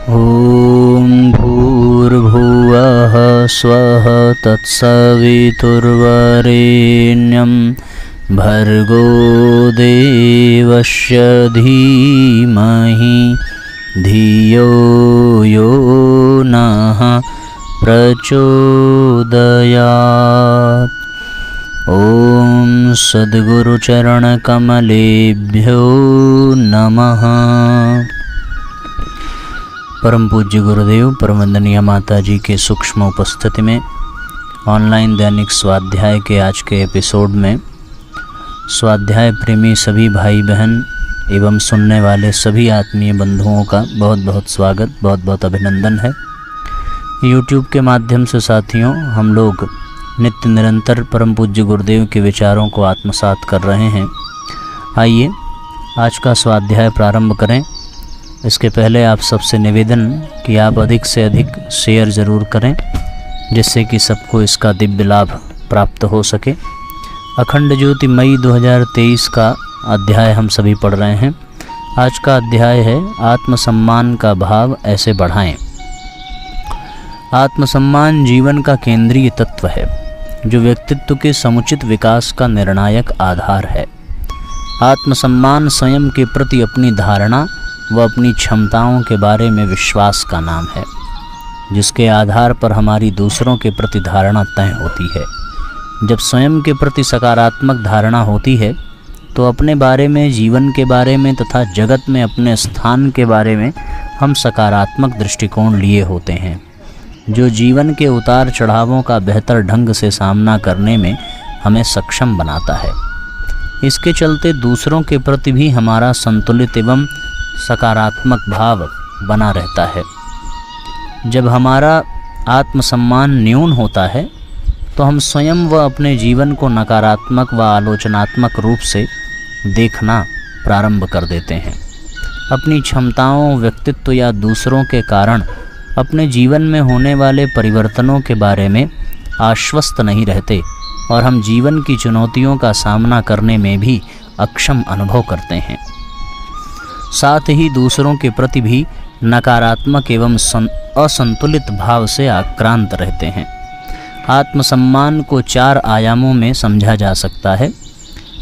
ॐ भूर्भुवः स्वः तत्सवितुर्वरेण्यं भर्गो देवस्य धीमहि धियो यो नः प्रचोदयात्। ॐ सद्गुरुचरणकमलेभ्यो नमः। परम पूज्य गुरुदेव परम वंदनीय माता जी के सूक्ष्म उपस्थिति में ऑनलाइन दैनिक स्वाध्याय के आज के एपिसोड में स्वाध्याय प्रेमी सभी भाई बहन एवं सुनने वाले सभी आत्मीय बंधुओं का बहुत बहुत स्वागत, बहुत बहुत अभिनंदन है। YouTube के माध्यम से साथियों हम लोग नित्य निरंतर परम पूज्य गुरुदेव के विचारों को आत्मसात कर रहे हैं। आइए आज का स्वाध्याय प्रारंभ करें। इसके पहले आप सबसे निवेदन कि आप अधिक से अधिक शेयर ज़रूर करें, जिससे कि सबको इसका दिव्य लाभ प्राप्त हो सके। अखंड ज्योति मई 2023 का अध्याय हम सभी पढ़ रहे हैं। आज का अध्याय है आत्मसम्मान का भाव ऐसे बढ़ाएं। आत्मसम्मान जीवन का केंद्रीय तत्व है, जो व्यक्तित्व के समुचित विकास का निर्णायक आधार है। आत्मसम्मान स्वयं के प्रति अपनी धारणा व अपनी क्षमताओं के बारे में विश्वास का नाम है, जिसके आधार पर हमारी दूसरों के प्रति धारणा तय होती है। जब स्वयं के प्रति सकारात्मक धारणा होती है तो अपने बारे में, जीवन के बारे में तथा जगत में अपने स्थान के बारे में हम सकारात्मक दृष्टिकोण लिए होते हैं, जो जीवन के उतार चढ़ावों का बेहतर ढंग से सामना करने में हमें सक्षम बनाता है। इसके चलते दूसरों के प्रति भी हमारा संतुलित एवं सकारात्मक भाव बना रहता है। जब हमारा आत्मसम्मान न्यून होता है तो हम स्वयं व अपने जीवन को नकारात्मक व आलोचनात्मक रूप से देखना प्रारंभ कर देते हैं। अपनी क्षमताओं, व्यक्तित्व या दूसरों के कारण अपने जीवन में होने वाले परिवर्तनों के बारे में आश्वस्त नहीं रहते और हम जीवन की चुनौतियों का सामना करने में भी अक्षम अनुभव करते हैं। साथ ही दूसरों के प्रति भी नकारात्मक एवं असंतुलित भाव से आक्रांत रहते हैं। आत्मसम्मान को 4 आयामों में समझा जा सकता है,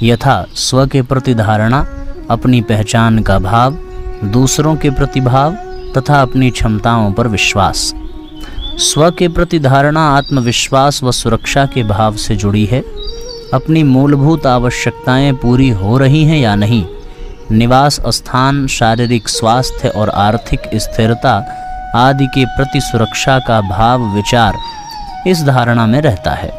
यथा स्व के प्रति धारणा, अपनी पहचान का भाव, दूसरों के प्रति भाव तथा अपनी क्षमताओं पर विश्वास। स्व के प्रति धारणा आत्मविश्वास व सुरक्षा के भाव से जुड़ी है। अपनी मूलभूत आवश्यकताएं पूरी हो रही हैं या नहीं, निवास स्थान, शारीरिक स्वास्थ्य और आर्थिक स्थिरता आदि के प्रति सुरक्षा का भाव विचार इस धारणा में रहता है।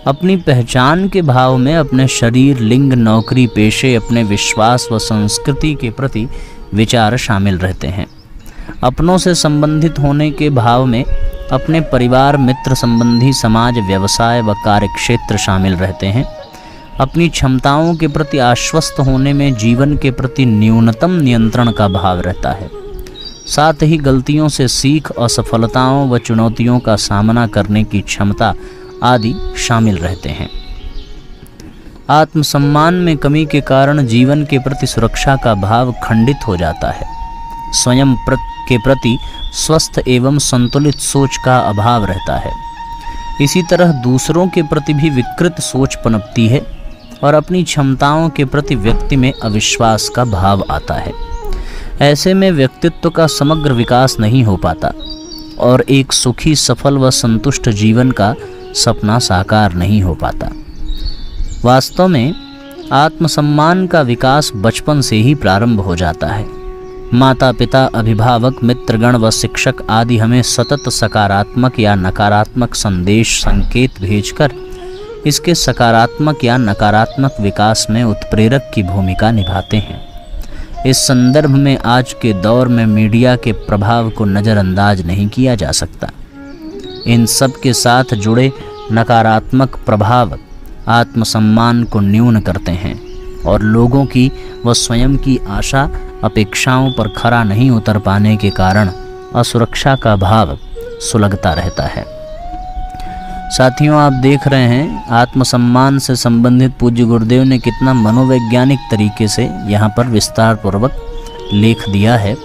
अपनी पहचान के भाव में अपने शरीर, लिंग, नौकरी, पेशे, अपने विश्वास व संस्कृति के प्रति विचार शामिल रहते हैं। अपनों से संबंधित होने के भाव में अपने परिवार, मित्र संबंधी, समाज, व्यवसाय व कार्यक्षेत्र शामिल रहते हैं। अपनी क्षमताओं के प्रति आश्वस्त होने में जीवन के प्रति न्यूनतम नियंत्रण का भाव रहता है। साथ ही गलतियों से सीख, असफलताओं व चुनौतियों का सामना करने की क्षमता आदि शामिल रहते हैं। आत्मसम्मान में कमी के कारण जीवन के प्रति सुरक्षा का भाव खंडित हो जाता है। स्वयं के प्रति स्वस्थ एवं संतुलित सोच का अभाव रहता है। इसी तरह दूसरों के प्रति भी विकृत सोच पनपती है और अपनी क्षमताओं के प्रति व्यक्ति में अविश्वास का भाव आता है। ऐसे में व्यक्तित्व का समग्र विकास नहीं हो पाता और एक सुखी, सफल व संतुष्ट जीवन का सपना साकार नहीं हो पाता। वास्तव में आत्मसम्मान का विकास बचपन से ही प्रारंभ हो जाता है। माता पिता, अभिभावक, मित्रगण व शिक्षक आदि हमें सतत सकारात्मक या नकारात्मक संदेश, संकेत भेजकर इसके सकारात्मक या नकारात्मक विकास में उत्प्रेरक की भूमिका निभाते हैं। इस संदर्भ में आज के दौर में मीडिया के प्रभाव को नज़रअंदाज नहीं किया जा सकता। इन सब के साथ जुड़े नकारात्मक प्रभाव आत्मसम्मान को न्यून करते हैं और लोगों की व स्वयं की आशा अपेक्षाओं पर खरा नहीं उतर पाने के कारण असुरक्षा का भाव सुलगता रहता है। साथियों, आप देख रहे हैं आत्मसम्मान से संबंधित पूज्य गुरुदेव ने कितना मनोवैज्ञानिक तरीके से यहाँ पर विस्तार पूर्वक लेख दिया है।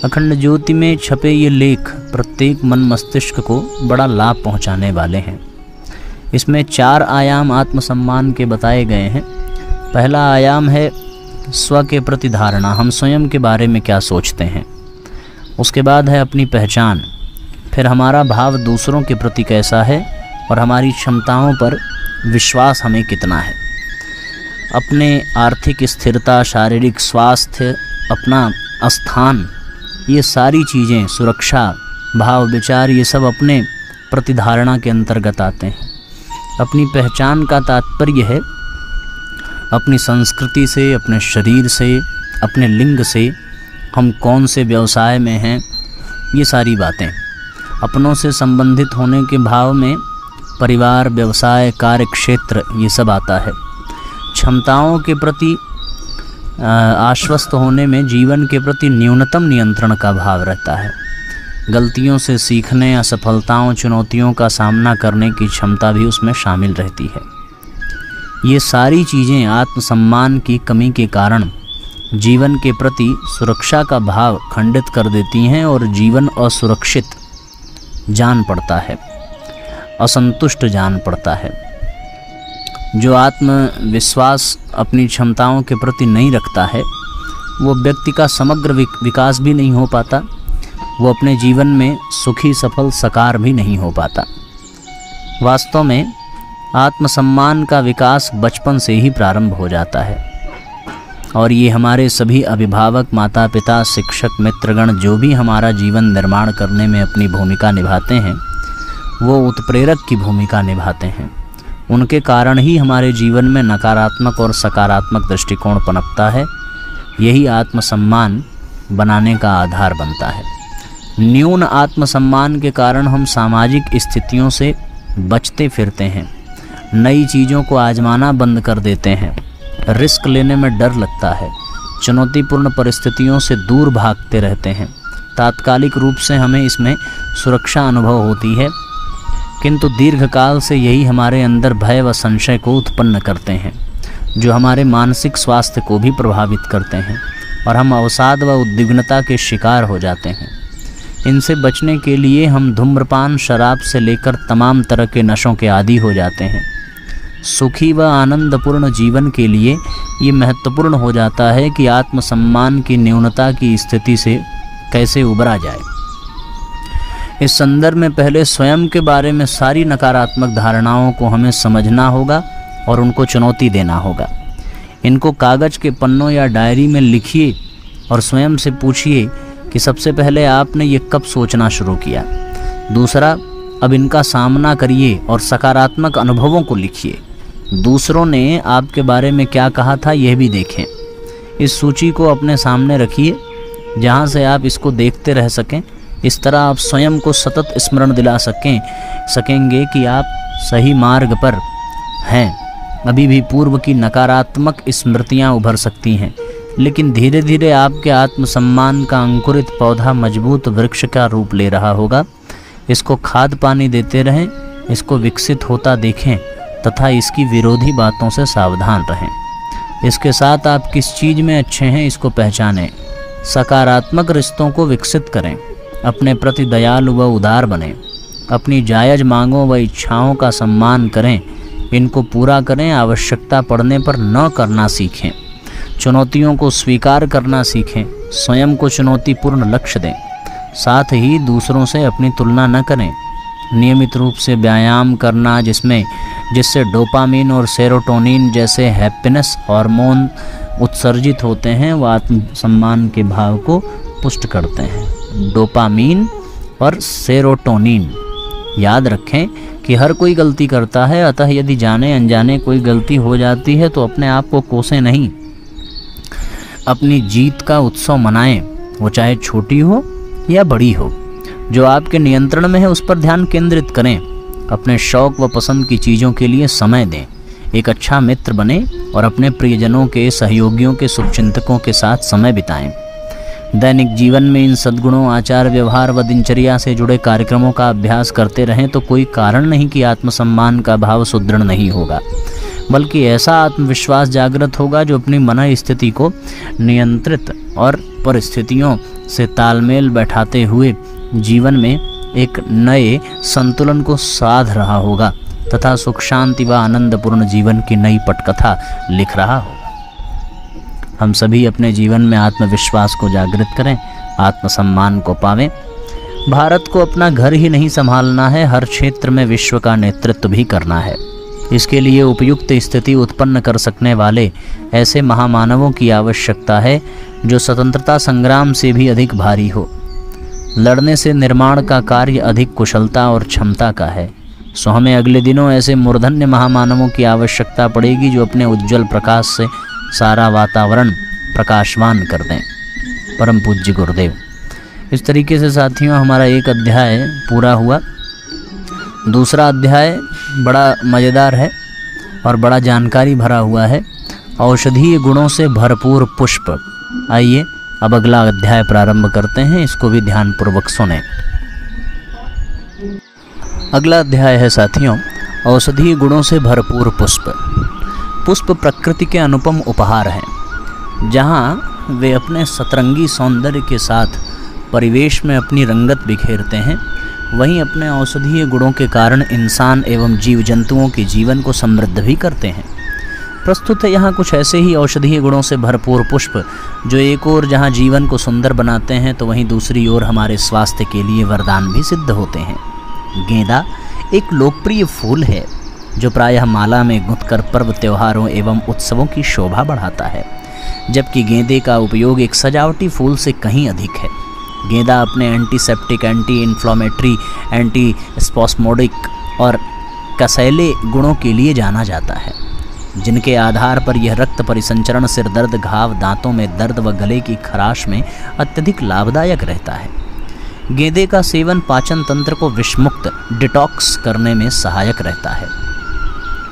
अखंड ज्योति में छपे ये लेख प्रत्येक मन मस्तिष्क को बड़ा लाभ पहुंचाने वाले हैं। इसमें 4 आयाम आत्मसम्मान के बताए गए हैं। पहला आयाम है स्व के प्रति धारणा, हम स्वयं के बारे में क्या सोचते हैं। उसके बाद है अपनी पहचान, फिर हमारा भाव दूसरों के प्रति कैसा है और हमारी क्षमताओं पर विश्वास हमें कितना है। अपने आर्थिक स्थिरता, शारीरिक स्वास्थ्य, अपना स्थान, ये सारी चीज़ें, सुरक्षा, भाव, विचार, ये सब अपने प्रतिधारणा के अंतर्गत आते हैं। अपनी पहचान का तात्पर्य है अपनी संस्कृति से, अपने शरीर से, अपने लिंग से, हम कौन से व्यवसाय में हैं, ये सारी बातें। अपनों से संबंधित होने के भाव में परिवार, व्यवसाय, कार्य क्षेत्र, ये सब आता है। क्षमताओं के प्रति आश्वस्त होने में जीवन के प्रति न्यूनतम नियंत्रण का भाव रहता है। गलतियों से सीखने, असफलताओं, चुनौतियों का सामना करने की क्षमता भी उसमें शामिल रहती है। ये सारी चीज़ें आत्मसम्मान की कमी के कारण जीवन के प्रति सुरक्षा का भाव खंडित कर देती हैं और जीवन असुरक्षित जान पड़ता है, असंतुष्ट जान पड़ता है। जो आत्मविश्वास अपनी क्षमताओं के प्रति नहीं रखता है, वो व्यक्ति का समग्र विकास भी नहीं हो पाता, वो अपने जीवन में सुखी, सफल, साकार भी नहीं हो पाता। वास्तव में आत्मसम्मान का विकास बचपन से ही प्रारंभ हो जाता है और ये हमारे सभी अभिभावक, माता पिता, शिक्षक, मित्रगण जो भी हमारा जीवन निर्माण करने में अपनी भूमिका निभाते हैं, वो उत्प्रेरक की भूमिका निभाते हैं। उनके कारण ही हमारे जीवन में नकारात्मक और सकारात्मक दृष्टिकोण पनपता है। यही आत्मसम्मान बनाने का आधार बनता है। न्यून आत्मसम्मान के कारण हम सामाजिक स्थितियों से बचते फिरते हैं, नई चीज़ों को आजमाना बंद कर देते हैं, रिस्क लेने में डर लगता है, चुनौतीपूर्ण परिस्थितियों से दूर भागते रहते हैं। तात्कालिक रूप से हमें इसमें सुरक्षा अनुभव होती है, किंतु दीर्घकाल से यही हमारे अंदर भय व संशय को उत्पन्न करते हैं, जो हमारे मानसिक स्वास्थ्य को भी प्रभावित करते हैं और हम अवसाद व उद्विग्नता के शिकार हो जाते हैं। इनसे बचने के लिए हम धूम्रपान, शराब से लेकर तमाम तरह के नशों के आदी हो जाते हैं। सुखी व आनंदपूर्ण जीवन के लिए ये महत्वपूर्ण हो जाता है कि आत्मसम्मान की न्यूनता की स्थिति से कैसे उबरा जाए। इस संदर्भ में पहले स्वयं के बारे में सारी नकारात्मक धारणाओं को हमें समझना होगा और उनको चुनौती देना होगा। इनको कागज़ के पन्नों या डायरी में लिखिए और स्वयं से पूछिए कि सबसे पहले आपने ये कब सोचना शुरू किया। दूसरा, अब इनका सामना करिए और सकारात्मक अनुभवों को लिखिए। दूसरों ने आपके बारे में क्या कहा था, यह भी देखें। इस सूची को अपने सामने रखिए जहाँ से आप इसको देखते रह सकें। इस तरह आप स्वयं को सतत स्मरण दिला सकेंगे कि आप सही मार्ग पर हैं। अभी भी पूर्व की नकारात्मक स्मृतियां उभर सकती हैं, लेकिन धीरे धीरे आपके आत्मसम्मान का अंकुरित पौधा मजबूत वृक्ष का रूप ले रहा होगा। इसको खाद पानी देते रहें, इसको विकसित होता देखें तथा इसकी विरोधी बातों से सावधान रहें। इसके साथ आप किस चीज़ में अच्छे हैं इसको पहचानें, सकारात्मक रिश्तों को विकसित करें, अपने प्रति दयालु व उदार बनें, अपनी जायज़ मांगों व इच्छाओं का सम्मान करें, इनको पूरा करें, आवश्यकता पड़ने पर न करना सीखें, चुनौतियों को स्वीकार करना सीखें, स्वयं को चुनौतीपूर्ण लक्ष्य दें, साथ ही दूसरों से अपनी तुलना न करें। नियमित रूप से व्यायाम करना जिससे डोपामिन और सेरोटोनिन जैसे हैप्पीनेस हार्मोन उत्सर्जित होते हैं, वह आत्मसम्मान के भाव को पुष्ट करते हैं। डोपामिन और सेरोटोनिन, याद रखें कि हर कोई गलती करता है, अतः यदि जाने अनजाने कोई गलती हो जाती है तो अपने आप को कोसें नहीं, अपनी जीत का उत्सव मनाएं, वो चाहे छोटी हो या बड़ी हो। जो आपके नियंत्रण में है उस पर ध्यान केंद्रित करें, अपने शौक व पसंद की चीज़ों के लिए समय दें, एक अच्छा मित्र बने और अपने प्रियजनों के, सहयोगियों के, शुभचिंतकों के साथ समय बिताएं। दैनिक जीवन में इन सद्गुणों, आचार व्यवहार व दिनचर्या से जुड़े कार्यक्रमों का अभ्यास करते रहें तो कोई कारण नहीं कि आत्मसम्मान का भाव सुदृढ़ नहीं होगा। बल्कि ऐसा आत्मविश्वास जागृत होगा जो अपनी मन स्थिति को नियंत्रित और परिस्थितियों से तालमेल बैठाते हुए जीवन में एक नए संतुलन को साध रहा होगा तथा सुख शांति व आनंदपूर्ण जीवन की नई पटकथा लिख रहा हो। हम सभी अपने जीवन में आत्मविश्वास को जागृत करें, आत्मसम्मान को पावें। भारत को अपना घर ही नहीं संभालना है, हर क्षेत्र में विश्व का नेतृत्व भी करना है। इसके लिए उपयुक्त स्थिति उत्पन्न कर सकने वाले ऐसे महामानवों की आवश्यकता है जो स्वतंत्रता संग्राम से भी अधिक भारी हो। लड़ने से निर्माण का कार्य अधिक कुशलता और क्षमता का है। सो हमें अगले दिनों ऐसे मूर्धन्य महामानवों की आवश्यकता पड़ेगी जो अपने उज्जवल प्रकाश से सारा वातावरण प्रकाशवान कर दें। परम पूज्य गुरुदेव। इस तरीके से साथियों हमारा एक अध्याय पूरा हुआ। दूसरा अध्याय बड़ा मज़ेदार है और बड़ा जानकारी भरा हुआ है। औषधीय गुणों से भरपूर पुष्प। आइए अब अगला अध्याय प्रारंभ करते हैं, इसको भी ध्यानपूर्वक सुनें। अगला अध्याय है साथियों औषधीय गुणों से भरपूर पुष्प। पुष्प प्रकृति के अनुपम उपहार हैं। जहाँ वे अपने सतरंगी सौंदर्य के साथ परिवेश में अपनी रंगत बिखेरते हैं, वहीं अपने औषधीय गुणों के कारण इंसान एवं जीव जंतुओं के जीवन को समृद्ध भी करते हैं। प्रस्तुत है यहाँ कुछ ऐसे ही औषधीय गुणों से भरपूर पुष्प जो एक ओर जहाँ जीवन को सुंदर बनाते हैं तो वहीं दूसरी ओर हमारे स्वास्थ्य के लिए वरदान भी सिद्ध होते हैं। गेंदा एक लोकप्रिय फूल है जो प्रायः माला में गुंथकर पर्व त्योहारों एवं उत्सवों की शोभा बढ़ाता है, जबकि गेंदे का उपयोग एक सजावटी फूल से कहीं अधिक है। गेंदा अपने एंटीसेप्टिक, एंटी इन्फ्लामेटरी, एंटी स्पॉस्मोडिक और कसैले गुणों के लिए जाना जाता है, जिनके आधार पर यह रक्त परिसंचरण, सिर दर्द, घाव, दांतों में दर्द व गले की खराश में अत्यधिक लाभदायक रहता है। गेंदे का सेवन पाचन तंत्र को विषमुक्त डिटॉक्स करने में सहायक रहता है।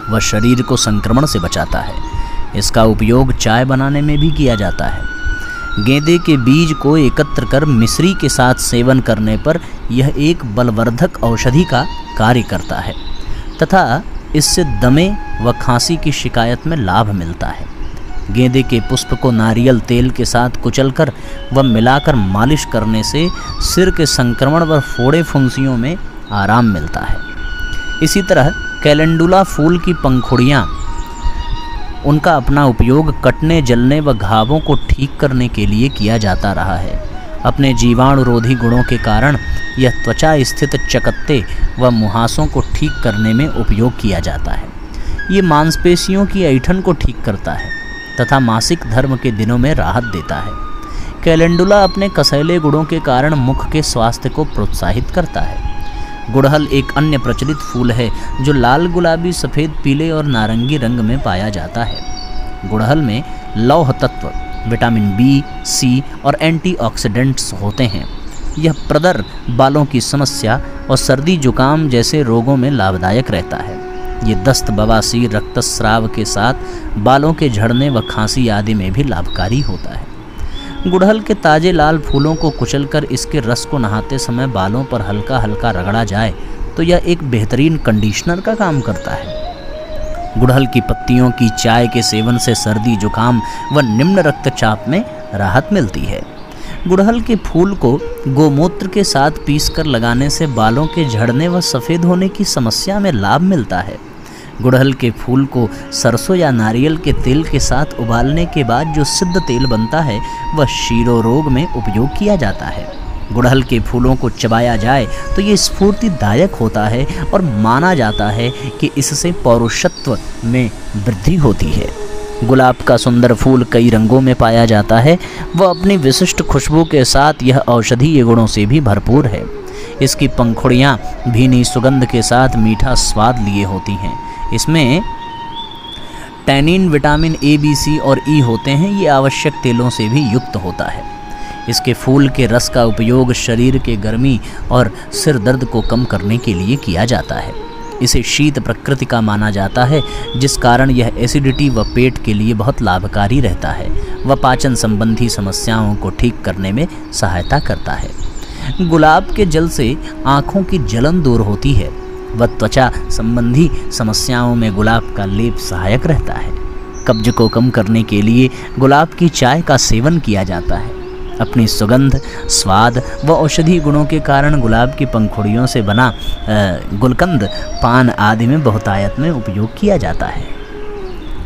वह शरीर को संक्रमण से बचाता है। इसका उपयोग चाय बनाने में भी किया जाता है। गेंदे के बीज को एकत्र कर मिश्री के साथ सेवन करने पर यह एक बलवर्धक औषधि का कार्य करता है तथा इससे दमे व खांसी की शिकायत में लाभ मिलता है। गेंदे के पुष्प को नारियल तेल के साथ कुचलकर व मिलाकर मालिश करने से सिर के संक्रमण व फोड़े फुंसियों में आराम मिलता है। इसी तरह कैलेंडुला फूल की पंखुड़ियाँ, उनका अपना उपयोग कटने, जलने व घावों को ठीक करने के लिए किया जाता रहा है। अपने जीवाणुरोधी गुणों के कारण यह त्वचा स्थित चकत्ते व मुहासों को ठीक करने में उपयोग किया जाता है। ये मांसपेशियों की ऐंठन को ठीक करता है तथा मासिक धर्म के दिनों में राहत देता है। कैलेंडुला अपने कसैले गुणों के कारण मुख के स्वास्थ्य को प्रोत्साहित करता है। गुड़हल एक अन्य प्रचलित फूल है जो लाल, गुलाबी, सफ़ेद, पीले और नारंगी रंग में पाया जाता है। गुड़हल में लौह तत्व, विटामिन बी, सी और एंटीऑक्सीडेंट्स होते हैं। यह प्रदर, बालों की समस्या और सर्दी जुकाम जैसे रोगों में लाभदायक रहता है। ये दस्त, बवासीर, रक्तस्राव के साथ बालों के झड़ने व खांसी आदि में भी लाभकारी होता है। गुड़हल के ताजे लाल फूलों को कुचलकर इसके रस को नहाते समय बालों पर हल्का हल्का रगड़ा जाए तो यह एक बेहतरीन कंडीशनर का काम करता है। गुड़हल की पत्तियों की चाय के सेवन से सर्दी, जुकाम व निम्न रक्तचाप में राहत मिलती है। गुड़हल के फूल को गोमूत्र के साथ पीसकर लगाने से बालों के झड़ने व सफ़ेद होने की समस्या में लाभ मिलता है। गुड़हल के फूल को सरसों या नारियल के तेल के साथ उबालने के बाद जो सिद्ध तेल बनता है वह शीरो रोग में उपयोग किया जाता है। गुड़हल के फूलों को चबाया जाए तो ये स्फूर्तिदायक होता है और माना जाता है कि इससे पौरुषत्व में वृद्धि होती है। गुलाब का सुंदर फूल कई रंगों में पाया जाता है। वह अपनी विशिष्ट खुशबू के साथ यह औषधीय गुणों से भी भरपूर है। इसकी पंखुड़ियाँ भीनी सुगंध के साथ मीठा स्वाद लिए होती हैं। इसमें टैनिन, विटामिन ए, बी, सी और ई होते हैं। ये आवश्यक तेलों से भी युक्त होता है। इसके फूल के रस का उपयोग शरीर के गर्मी और सिर दर्द को कम करने के लिए किया जाता है। इसे शीत प्रकृति का माना जाता है, जिस कारण यह एसिडिटी व पेट के लिए बहुत लाभकारी रहता है व पाचन संबंधी समस्याओं को ठीक करने में सहायता करता है। गुलाब के जल से आँखों की जलन दूर होती है। व त्वचा संबंधी समस्याओं में गुलाब का लेप सहायक रहता है। कब्ज को कम करने के लिए गुलाब की चाय का सेवन किया जाता है। अपनी सुगंध, स्वाद व औषधि गुणों के कारण गुलाब की पंखुड़ियों से बना गुलकंद पान आदि में बहुतायत में उपयोग किया जाता है।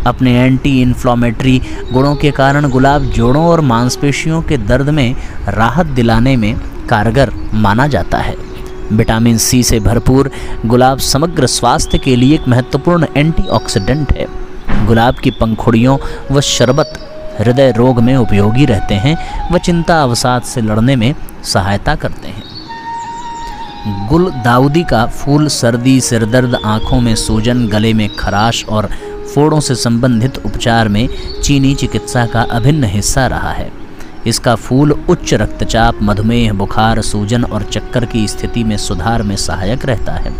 अपने एंटी इन्फ्लामेटरी गुणों के कारण गुलाब जोड़ों और मांसपेशियों के दर्द में राहत दिलाने में कारगर माना जाता है। विटामिन सी से भरपूर गुलाब समग्र स्वास्थ्य के लिए एक महत्वपूर्ण एंटीऑक्सीडेंट है। गुलाब की पंखुड़ियों व शरबत हृदय रोग में उपयोगी रहते हैं व चिंता अवसाद से लड़ने में सहायता करते हैं। गुलदाउदी का फूल सर्दी, सिरदर्द, आँखों में सूजन, गले में खराश और फोड़ों से संबंधित उपचार में चीनी चिकित्सा का अभिन्न हिस्सा रहा है। इसका फूल उच्च रक्तचाप, मधुमेह, बुखार, सूजन और चक्कर की स्थिति में सुधार में सहायक रहता है।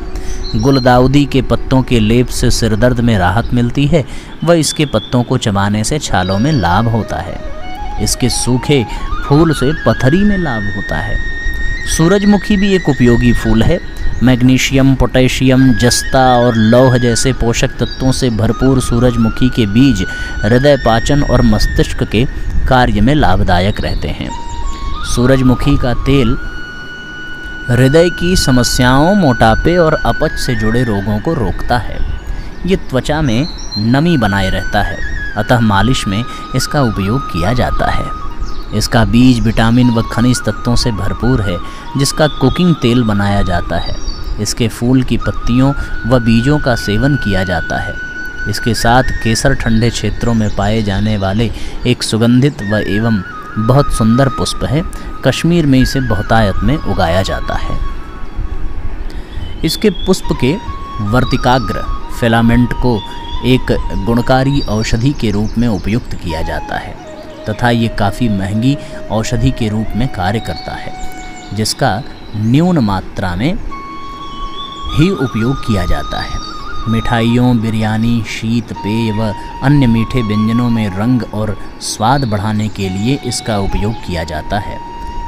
गुलदाउदी के पत्तों के लेप से सिरदर्द में राहत मिलती है व इसके पत्तों को चबाने से छालों में लाभ होता है। इसके सूखे फूल से पथरी में लाभ होता है। सूरजमुखी भी एक उपयोगी फूल है। मैग्नीशियम, पोटेशियम, जस्ता और लौह जैसे पोषक तत्वों से भरपूर सूरजमुखी के बीज हृदय, पाचन और मस्तिष्क के कार्य में लाभदायक रहते हैं। सूरजमुखी का तेल हृदय की समस्याओं, मोटापे और अपच से जुड़े रोगों को रोकता है। ये त्वचा में नमी बनाए रहता है, अतः मालिश में इसका उपयोग किया जाता है। इसका बीज विटामिन व खनिज तत्वों से भरपूर है, जिसका कुकिंग तेल बनाया जाता है। इसके फूल की पत्तियों व बीजों का सेवन किया जाता है। इसके साथ केसर ठंडे क्षेत्रों में पाए जाने वाले एक सुगंधित व एवं बहुत सुंदर पुष्प है। कश्मीर में इसे बहुतायत में उगाया जाता है। इसके पुष्प के वर्तिकाग्र फिलामेंट को एक गुणकारी औषधि के रूप में उपयुक्त किया जाता है तथा ये काफ़ी महंगी औषधि के रूप में कार्य करता है, जिसका न्यून मात्रा में ही उपयोग किया जाता है। मिठाइयों, बिरयानी, शीत पेय व अन्य मीठे व्यंजनों में रंग और स्वाद बढ़ाने के लिए इसका उपयोग किया जाता है।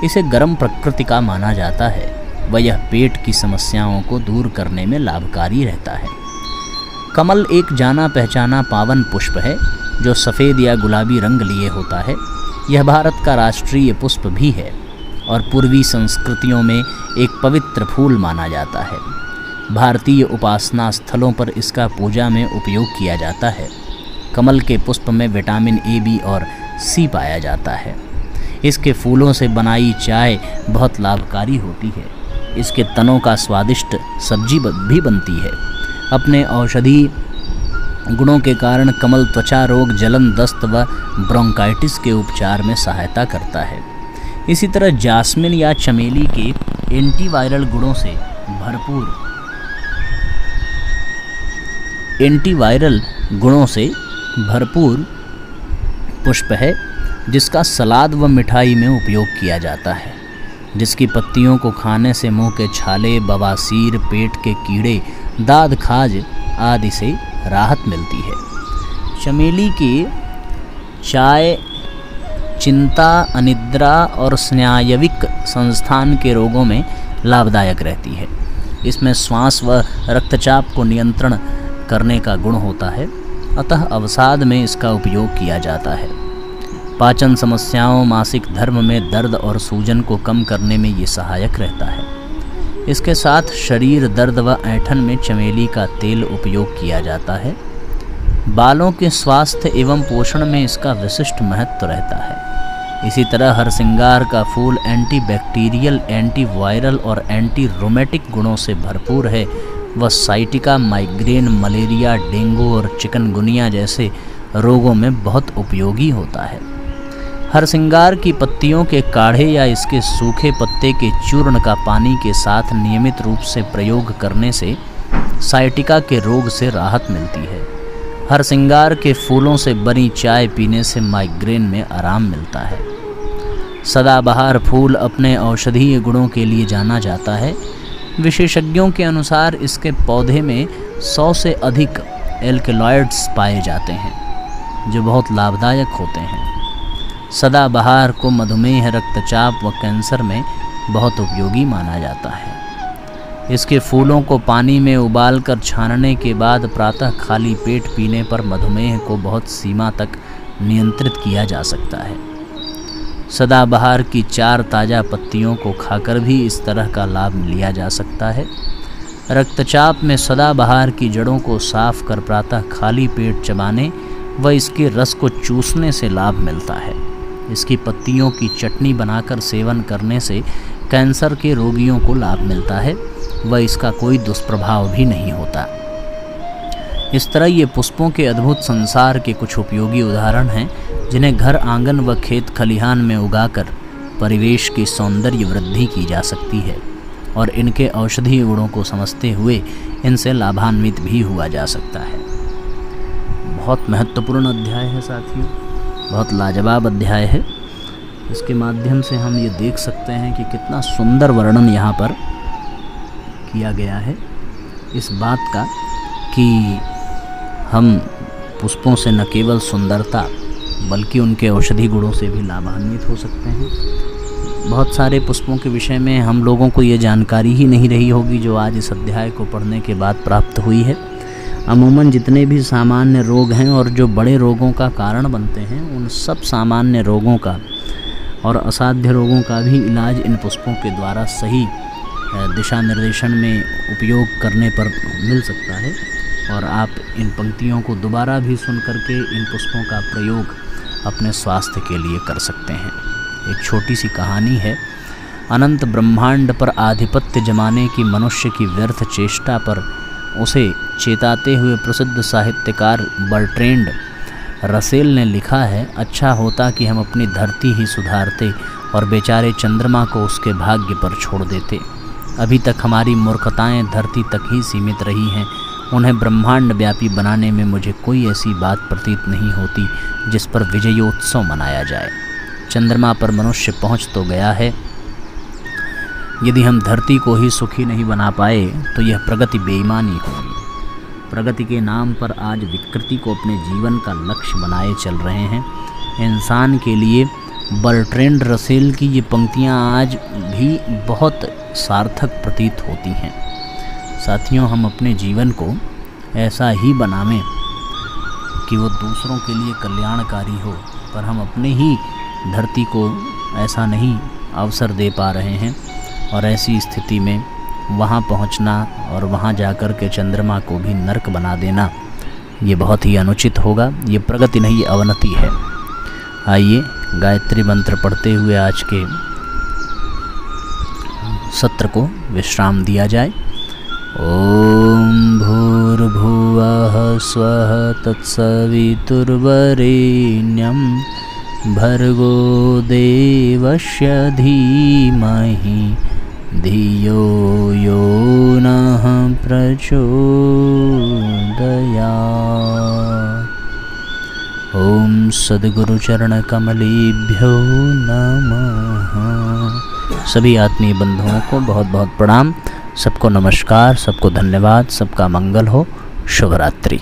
इसे गर्म प्रकृति का माना जाता है व यह पेट की समस्याओं को दूर करने में लाभकारी रहता है। कमल एक जाना पहचाना पावन पुष्प है जो सफ़ेद या गुलाबी रंग लिए होता है। यह भारत का राष्ट्रीय पुष्प भी है और पूर्वी संस्कृतियों में एक पवित्र फूल माना जाता है। भारतीय उपासना स्थलों पर इसका पूजा में उपयोग किया जाता है। कमल के पुष्प में विटामिन ए, बी और सी पाया जाता है। इसके फूलों से बनाई चाय बहुत लाभकारी होती है। इसके तनों का स्वादिष्ट सब्जी भी बनती है। अपने औषधि गुणों के कारण कमल त्वचा रोग, जलन, दस्त व ब्रोंकाइटिस के उपचार में सहायता करता है। इसी तरह जास्मिन या चमेली के एंटीवायरल गुणों से भरपूर पुष्प है, जिसका सलाद व मिठाई में उपयोग किया जाता है। जिसकी पत्तियों को खाने से मुंह के छाले, बवासीर, पेट के कीड़े, दाद, खाज आदि से राहत मिलती है। चमेली की चाय चिंता, अनिद्रा और स्नायविक संस्थान के रोगों में लाभदायक रहती है। इसमें श्वास व रक्तचाप को नियंत्रण करने का गुण होता है, अतः अवसाद में इसका उपयोग किया जाता है। पाचन समस्याओं, मासिक धर्म में दर्द और सूजन को कम करने में ये सहायक रहता है। इसके साथ शरीर दर्द व ऐंठन में चमेली का तेल उपयोग किया जाता है। बालों के स्वास्थ्य एवं पोषण में इसका विशिष्ट महत्व रहता है। इसी तरह हरसिंगार का फूल एंटीबैक्टीरियल, एंटीवायरल और एंटी रोमेटिक गुणों से भरपूर है। वह साइटिका, माइग्रेन, मलेरिया, डेंगू और चिकनगुनिया जैसे रोगों में बहुत उपयोगी होता है। हरसिंगार की पत्तियों के काढ़े या इसके सूखे पत्ते के चूर्ण का पानी के साथ नियमित रूप से प्रयोग करने से साइटिका के रोग से राहत मिलती है। हरसिंगार के फूलों से बनी चाय पीने से माइग्रेन में आराम मिलता है। सदाबहार फूल अपने औषधीय गुणों के लिए जाना जाता है। विशेषज्ञों के अनुसार इसके पौधे में 100 से अधिक एल्केलॉइड्स पाए जाते हैं जो बहुत लाभदायक होते हैं। सदाबहार को मधुमेह, रक्तचाप व कैंसर में बहुत उपयोगी माना जाता है। इसके फूलों को पानी में उबालकर छानने के बाद प्रातः खाली पेट पीने पर मधुमेह को बहुत सीमा तक नियंत्रित किया जा सकता है। सदाबहार की 4 ताज़ा पत्तियों को खाकर भी इस तरह का लाभ लिया जा सकता है। रक्तचाप में सदाबहार की जड़ों को साफ कर प्रातः खाली पेट चबाने व इसके रस को चूसने से लाभ मिलता है। इसकी पत्तियों की चटनी बनाकर सेवन करने से कैंसर के रोगियों को लाभ मिलता है व इसका कोई दुष्प्रभाव भी नहीं होता। इस तरह ये पुष्पों के अद्भुत संसार के कुछ उपयोगी उदाहरण हैं जिन्हें घर आंगन व खेत खलिहान में उगाकर परिवेश की सौंदर्य वृद्धि की जा सकती है और इनके औषधीय गुणों को समझते हुए इनसे लाभान्वित भी हुआ जा सकता है। बहुत महत्वपूर्ण अध्याय है साथियों, बहुत लाजवाब अध्याय है। इसके माध्यम से हम ये देख सकते हैं कि कितना सुंदर वर्णन यहाँ पर किया गया है इस बात का कि हम पुष्पों से न केवल सुंदरता बल्कि उनके औषधि गुणों से भी लाभान्वित हो सकते हैं। बहुत सारे पुष्पों के विषय में हम लोगों को ये जानकारी ही नहीं रही होगी जो आज इस अध्याय को पढ़ने के बाद प्राप्त हुई है। अमूमन जितने भी सामान्य रोग हैं और जो बड़े रोगों का कारण बनते हैं उन सब सामान्य रोगों का और असाध्य रोगों का भी इलाज इन पुष्पों के द्वारा सही दिशा निर्देशन में उपयोग करने पर मिल सकता है। और आप इन पंक्तियों को दोबारा भी सुन करके इन पुष्पों का प्रयोग अपने स्वास्थ्य के लिए कर सकते हैं। एक छोटी सी कहानी है। अनंत ब्रह्मांड पर आधिपत्य जमाने की मनुष्य की व्यर्थ चेष्टा पर उसे चेताते हुए प्रसिद्ध साहित्यकार बर्ट्रैंड रसेल ने लिखा है, अच्छा होता कि हम अपनी धरती ही सुधारते और बेचारे चंद्रमा को उसके भाग्य पर छोड़ देते। अभी तक हमारी मूर्खताएं धरती तक ही सीमित रही हैं। उन्हें ब्रह्मांड व्यापी बनाने में मुझे कोई ऐसी बात प्रतीत नहीं होती जिस पर विजयोत्सव मनाया जाए। चंद्रमा पर मनुष्य पहुंच तो गया है, यदि हम धरती को ही सुखी नहीं बना पाए तो यह प्रगति बेईमानी होगी। प्रगति के नाम पर आज विकृति को अपने जीवन का लक्ष्य बनाए चल रहे हैं। इंसान के लिए बर्ट्रैंड रसेल की ये पंक्तियाँ आज भी बहुत सार्थक प्रतीत होती हैं। साथियों, हम अपने जीवन को ऐसा ही बनावें कि वो दूसरों के लिए कल्याणकारी हो, पर हम अपने ही धरती को ऐसा नहीं अवसर दे पा रहे हैं और ऐसी स्थिति में वहाँ पहुँचना और वहाँ जाकर के चंद्रमा को भी नर्क बना देना ये बहुत ही अनुचित होगा। ये प्रगति नहीं, ये अवनति है। आइए गायत्री मंत्र पढ़ते हुए आज के सत्र को विश्राम दिया जाए। ओम भूर्भुवः स्वः तत्सवितुर्वरेण्यं भर्गो देवस्य धीमहि धियो यो नः प्रचोदयात्। ओम सद्गुरुचरणकमलेभ्यो नमः। सभी आत्मीय बंधुओं को बहुत बहुत प्रणाम। सबको नमस्कार, सबको धन्यवाद, सबका मंगल हो। शुभ रात्रि।